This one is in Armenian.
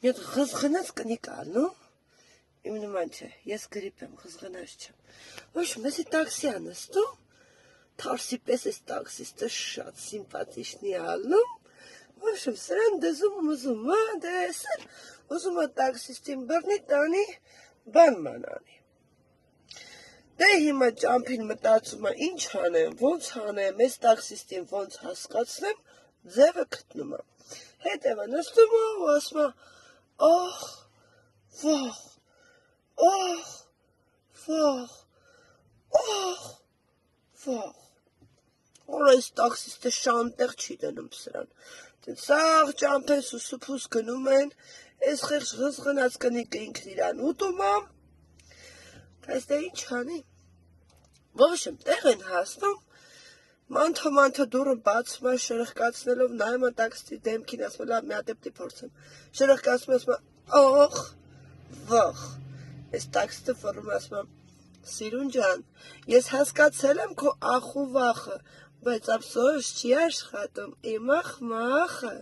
մի հատ խզղնած կնիկ ալնում, իմ նման չէ, ես գրիպ եմ, խզղնած չեմ։ Ոչ, մեզի տաքսի անստում, թարսի պես ես տաքսիստը շատ սիմպատիչնի ալնում, ոչ, սրան դզում ուզում, դեսել, ուզում տաքսիստին բռնի տանի, բան մանանի։ Դե հիմա ճամփին մտածում եմ, ինչ անեմ, ոնց անեմ, այս տաքսիստին ոնց հասկացնեմ, ձևը գտնում եմ։ Հետևը նստում եմ ու ասում եմ, ախ, վախ, ախ, վախ, ախ, վախ։ Որ այս տաքսիստը շանտեղ չի դնում սրան։ Սաղ ճամփեն սուսուփուս գնում են, այս խեղճ ղզղնած կնիկը ինքն իրան ուտում եմ, բայց դե ինչ անի։ Ոբշեմ, տեղ են հասնում, մանթո դուրը բացում է շրխկացնելով, նայում է տաքսիստի դեմքին, ասում է, լավ, մի հատ էպտի փորձեմ։ Շրխկացնում ասում է, ախ, վախ։ Այս տաքսիստը ֆռում ասում է, Սիրուն ջան, ես հասկացել եմ քո ախ ու վախը, բայց ափսոս չի աշխատում, իմ ախմախը։